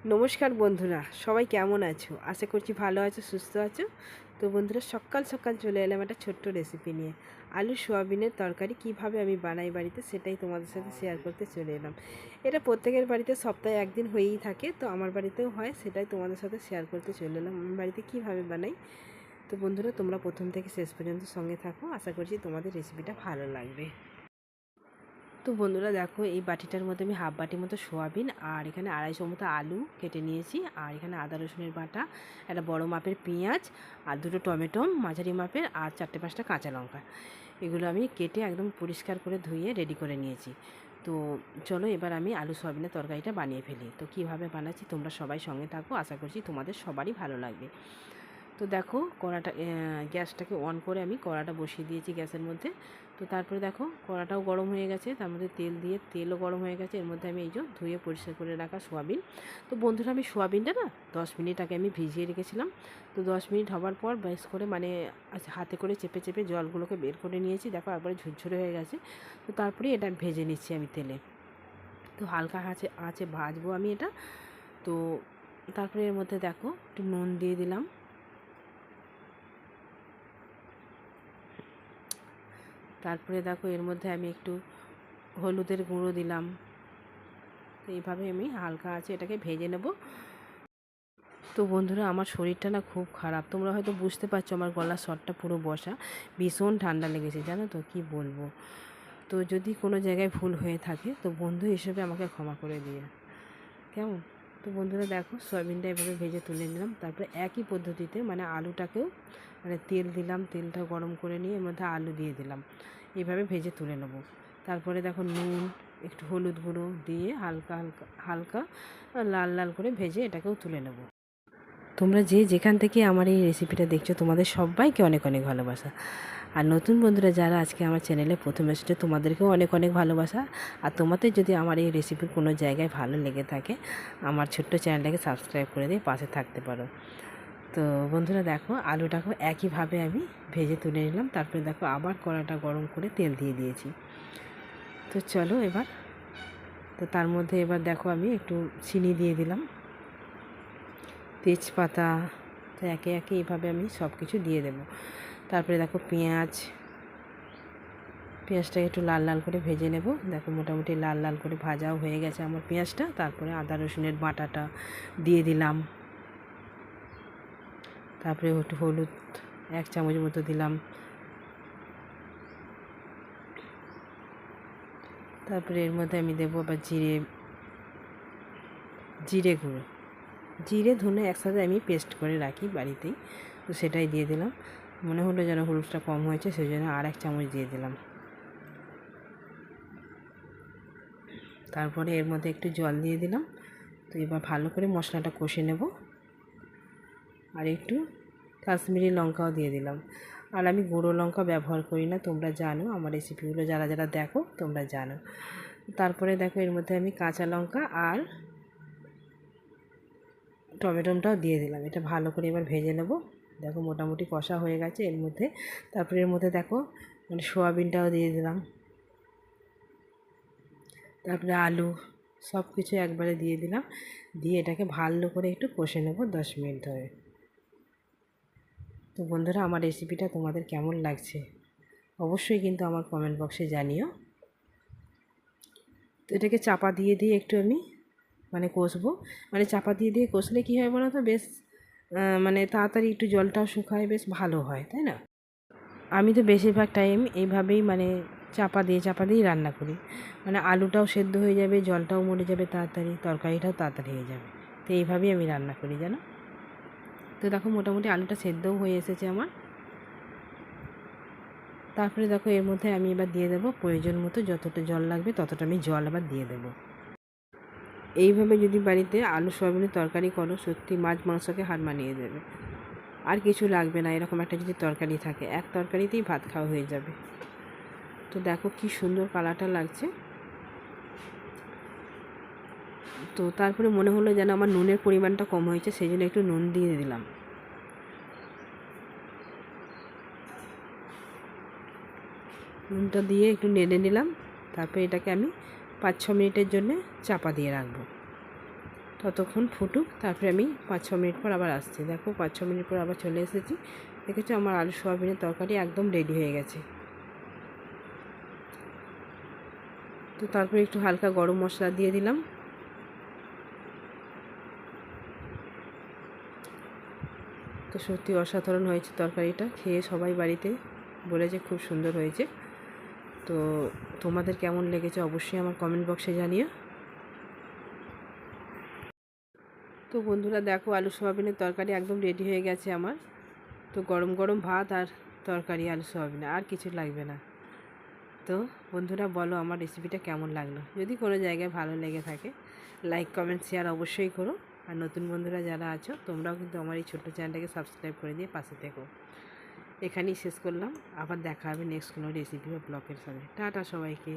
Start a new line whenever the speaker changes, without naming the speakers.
নমস্কার বন্ধুরা, সবাই কেমন আছো? আশা করছি ভালো আছো, সুস্থ আছো। তো বন্ধুরা, সকাল সকাল চলে এলাম একটা ছোট্ট রেসিপি নিয়ে। আলু সোয়াবিনের তরকারি কিভাবে আমি বানাই বাড়িতে, সেটাই তোমাদের সাথে শেয়ার করতে চলে এলাম। এটা প্রত্যেকের বাড়িতে সপ্তাহে একদিন হয়েই থাকে, তো আমার বাড়িতেও হয়, সেটাই তোমাদের সাথে শেয়ার করতে চলে এলাম আমার বাড়িতে কীভাবে বানাই। তো বন্ধুরা, তোমরা প্রথম থেকে শেষ পর্যন্ত সঙ্গে থাকো, আশা করছি তোমাদের রেসিপিটা ভালো লাগবে। তো বন্ধুরা দেখো, এই বাটিটার মধ্যে আমি হাফ বাটির মতো সোয়াবিন আর এখানে 250 মতো আলু কেটে নিয়েছি, আর এখানে আদা রসুনের বাটা, একটা বড় মাপের পেঁয়াজ, আর দুটো টমেটো মাঝারি মাপের, আর 4-5টা কাঁচা লঙ্কা। এগুলো আমি কেটে একদম পরিষ্কার করে ধুয়ে রেডি করে নিয়েছি। তো চলো এবার আমি আলু সোয়াবিনের তরকারিটা বানিয়ে ফেলি। তো কীভাবে বানাচ্ছি তোমরা সবাই সঙ্গে থাকো, আশা করছি তোমাদের সবারই ভালো লাগবে। তো দেখো, কড়াটা গ্যাসটাকে অন করে আমি কড়াটা বসিয়ে দিয়েছি গ্যাসের মধ্যে। তো তারপরে দেখো, কড়াটাও গরম হয়ে গেছে, তার মধ্যে তেল দিয়ে, তেলও গরম হয়ে গেছে। এর মধ্যে আমি এই যে ধুয়ে পরিষ্কার করে রাখা সোয়াবিন। তো বন্ধুরা, আমি সোয়াবিনটা না 10 মিনিট আগে আমি ভিজিয়ে রেখেছিলাম। তো 10 মিনিট হওয়ার পর বেশ করে হাতে করে চেপে চেপে জলগুলোকে বের করে নিয়েছি। দেখো একবারে ঝুরঝুরে হয়ে গেছে। তো তারপরে এটা ভেজে নিচ্ছি আমি তেলে। তো হালকা আঁচে আঁচে ভাজবো আমি এটা। তো তারপরে এর মধ্যে দেখো একটু নুন দিয়ে দিলাম। তারপরে দেখো এর মধ্যে আমি একটু হলুদের গুঁড়ো দিলাম। তো এইভাবে আমি হালকা আছে এটাকে ভেজে নেব। তো বন্ধুরা, আমার শরীরটা না খুব খারাপ, তোমরা হয়তো বুঝতে পারছো, আমার গলার স্বরটা পুরো বসা, ভীষণ ঠান্ডা লেগেছে, জানো তো কি বলবো। তো যদি কোনো জায়গায় ভুল হয়ে থাকে তো বন্ধু হিসেবে আমাকে ক্ষমা করে দিয়ে, কেমন? তো বন্ধুরা দেখো, সয়াবিনটা এভাবে ভেজে তুলে নিলাম। তারপরে একই পদ্ধতিতে আলুটাকেও তেল দিলাম, তেলটা গরম করে নিয়ে এর মধ্যে আলু দিয়ে দিলাম, এইভাবে ভেজে তুলে নেব। তারপরে দেখো নুন, একটু হলুদ গুঁড়ো দিয়ে হালকা হালকা হালকা লাল লাল করে ভেজে এটাকেও তুলে নেব। তোমরা যে যেখান থেকে আমার এই রেসিপিটা দেখছো, তোমাদের সবাইকে অনেক অনেক ভালোবাসা। আর নতুন বন্ধুরা যারা আজকে আমার চ্যানেলে প্রথম এসেছে, তোমাদেরকেও অনেক অনেক ভালোবাসা। আর তোমাদের যদি আমার এই রেসিপির কোনো জায়গায় ভালো লেগে থাকে, আমার ছোট্ট চ্যানেলটাকে সাবস্ক্রাইব করে দিয়ে পাশে থাকতে পারো। তো বন্ধুরা দেখো, আলুটাকেও একইভাবে আমি ভেজে তুলে নিলাম। তারপরে দেখো আবার কড়াটা গরম করে তেল দিয়ে দিয়েছি। তো চলো এবার, তো তার মধ্যে এবার দেখো আমি একটু চিনি দিয়ে দিলাম, তেজপাতা। তো একে একে এইভাবে আমি সব কিছু দিয়ে দেবো। তারপরে দেখো পেঁয়াজটাকে একটু লাল লাল করে ভেজে নেব। দেখো মোটামুটি লাল লাল করে ভাজাও হয়ে গেছে আমার পেঁয়াজটা। তারপরে আদা রসুনের বাটাটা দিয়ে দিলাম। তারপরে একটু হলুদ 1 চামচ মতো দিলাম। তারপরে এর মধ্যে আমি দেবো আবার জিরে গুঁড়ো, জিরে ধনে একসাথে আমি পেস্ট করে রাখি বাড়িতেই, তো সেটাই দিয়ে দিলাম। মনে হলো যেন হলুদটা কম হয়েছে, সেই জন্য আর 1 চামচ দিয়ে দিলাম। তারপরে এর মধ্যে একটু জল দিয়ে দিলাম। তো এবার ভালো করে মশলাটা কষে নেব। আর একটু কাশ্মীরি লঙ্কাও দিয়ে দিলাম। আর আমি গুঁড়ো লঙ্কা ব্যবহার করি না, তোমরা জানো, আমার রেসিপিগুলো যারা যারা দেখো তোমরা জানো। তারপরে দেখো এর মধ্যে আমি কাঁচা লঙ্কা আর টমেটোটাও দিয়ে দিলাম। এটা ভালো করে এবার ভেজে নেব। দেখো মোটামুটি কষা হয়ে গেছে এর মধ্যে। তারপরে এর মধ্যে দেখো সোয়াবিনটাও দিয়ে দিলাম। তারপরে আলু, সব কিছু একবারে দিয়ে দিলাম। দিয়ে এটাকে ভালো করে একটু কষে নেব 10 মিনিট ধরে। তো বন্ধুরা, আমার রেসিপিটা তোমাদের কেমন লাগছে অবশ্যই কিন্তু আমার কমেন্ট বক্সে জানিও। তো এটাকে চাপা দিয়ে দিয়ে একটু আমি কষবো। চাপা দিয়ে দিয়ে কষলে কী হয় বলো তো, বেশ তাড়াতাড়ি একটু জলটাও শুকায়, বেশ ভালো হয়, তাই না? আমি তো বেশিরভাগ টাইম এইভাবেই চাপা দিয়েই রান্না করি। আলুটাও সেদ্ধ হয়ে যাবে, জলটাও মরে যাবে তাড়াতাড়ি, তরকারিটাও তাড়াতাড়ি হয়ে যাবে। তো এইভাবেই আমি রান্না করি, জানো। তো দেখো মোটামুটি আলুটা সেদ্ধও হয়ে এসেছে আমার। তারপরে দেখো এর মধ্যে আমি এবার দিয়ে দেবো প্রয়োজন মতো, যতটা জল লাগবে ততটা আমি জল আবার দিয়ে দেবো। এইভাবে যদি বাড়িতে আলু সয়াবিনের তরকারি করো, সত্যি মাছ মাংসকে হার মানিয়ে দেবে। আর কিছু লাগবে না, এরকম একটা যদি তরকারি থাকে, এক তরকারিতেই ভাত খাওয়া হয়ে যাবে। তো দেখো কি সুন্দর কালারটা লাগছে। তো তারপরে মনে হলো যেন আমার নুনের পরিমাণটা কম হয়েছে, সেই জন্য একটু নুন দিয়ে দিলাম। নুনটা দিয়ে একটু নেড়ে নিলাম। তারপরে এটাকে আমি 5-6 মিনিটের জন্য চাপা দিয়ে রাখবো। ততক্ষণ ফুটুক, তারপরে আমি 5-6 মিনিট পর আবার আসছি। দেখো 5-6 মিনিট পর আবার চলে এসেছি। দেখেছো আমার আলু সোয়াবিনের তরকারি একদম রেডি হয়ে গেছে। তো তারপরে একটু হালকা গরম মশলা দিয়ে দিলাম। তো সত্যি অসাধারণ হয়েছে তরকারিটা, খেয়ে সবাই বাড়িতে বলেছে খুব সুন্দর হয়েছে। তো তোমাদের কেমন লেগেছে অবশ্যই আমার কমেন্ট বক্সে জানিও। তো বন্ধুরা দেখো আলু সোয়াবিনের তরকারি একদম রেডি হয়ে গেছে আমার। তো গরম গরম ভাত আর তরকারি আলু সোয়াবিনে, আর কিছু লাগবে না। তো বন্ধুরা বলো আমার রেসিপিটা কেমন লাগলো। যদি কোনো জায়গায় ভালো লেগে থাকে লাইক কমেন্ট শেয়ার অবশ্যই করো। আর নতুন বন্ধুরা যারা আছো তোমরাও কিন্তু আমার এই ছোট্ট চ্যানেলটাকে সাবস্ক্রাইব করে দিয়ে পাশে থেকো। এখানেই শেষ করলাম, আবার দেখা হবে নেক্সট কোনো রেসিপি বা ব্লগের সাথে। টাটা সবাইকে।